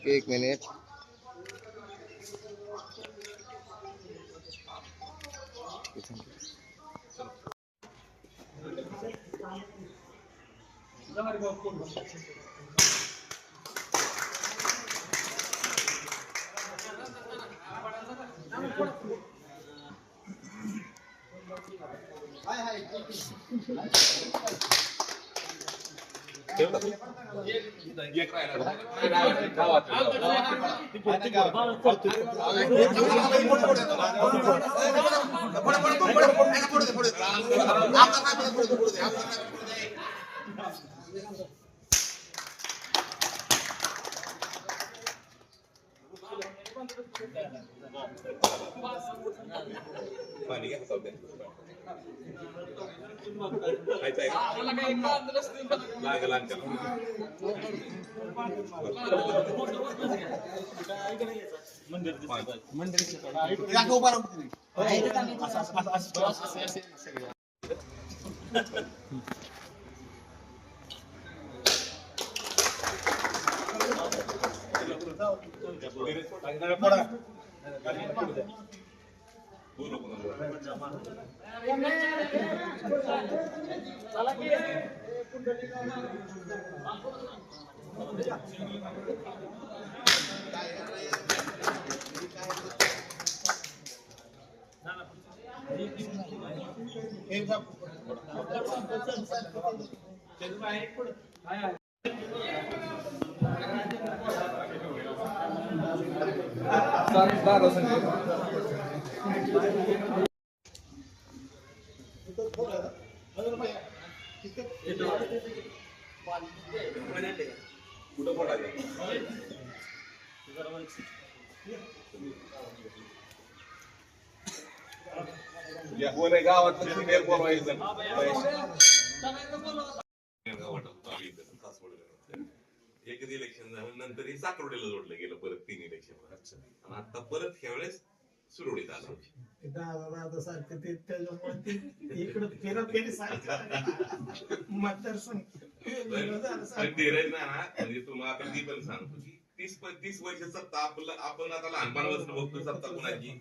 एक मिनिट. एकच इलेक्शन झालं नंतर हे साकरोडीला जोडलं गेलं परत 3 इलेक्शन. आणि आता परत ह्यावेळेस सुरवडीत आलं. दादा सारखं ते त्याच्यामुळे इकडं फेरी मतदारसंघ धीरज ना म्हणजे तुम्हाला आता ती पण सांगतो की 30 वर्ष सत्ता आपण आता लहानपणापासून बघतो सत्ता कुणाची.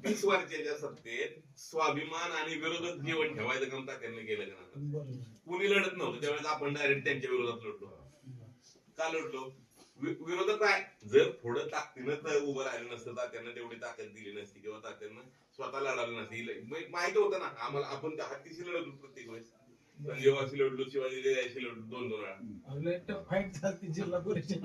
30 वर्षाच्या सत्तेत स्वाभिमान आणि विरोधात जीवन ठेवायचं काम त्यांनी केलं का? कुणी लढत नव्हतं त्यावेळेस आपण डायरेक्ट त्यांच्या विरोधात लढलो. का लढलो? विरोधात आहे जर थोडं ताकदीनं उभं राहिलं नसतं तात्यांना तेवढी ताकद दिली नसती किंवा तात्यांना स्वतः लढायला नसती माहिती होतं ना आम्हाला. आपण हत्तीशी लढलो प्रत्येक वेळेस. संजीवाशी लढलो शिवाजी जयाशी लढलो 2-2 वेळा फाईट झाली जिल्हा परिषद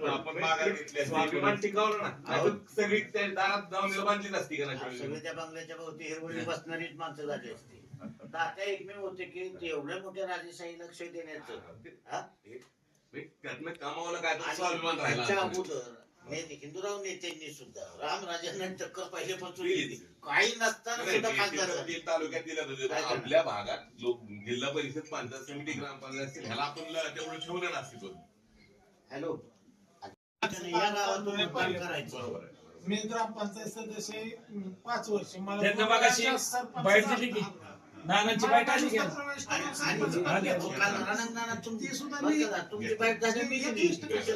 आपण माघार घेतली स्वाभिमान टिकावलं ना सगळी त्या दारात जाऊन बांधलीच असती का ना. सगळ्या बंगल्याच्या भोवती हिरवळी बसणारीच माणसं झाली असते. तात्या एकमेव होते की एवढ्या मोठ्या राजेशाही लक्ष देण्याचं त्यातनं कामावलं काय स्वाभिमान राहिला. अगोदर हिंदूराव नेत्यांनी सुद्धा रामराजांना टक्कर पहिल्यापासून दिली काही नसताना सुद्धा खासदार तालुक्यात दिलं होतं. आपल्या भागात लोक जिल्हा परिषद पंचायत समिती ग्रामपंचायत असतील ह्याला आपण तेवढं ठेवलं नसतं. हॅलो या गावातून काम करायचं. मी ग्रामपंचायत सदस्य 5 वर्ष मला नानाची बाईट आली की तुमची सुद्धा तुमची बाईट झाली मी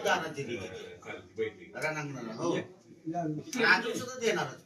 दानाची रणांगणाला हो अजून सुद्धा देणारच.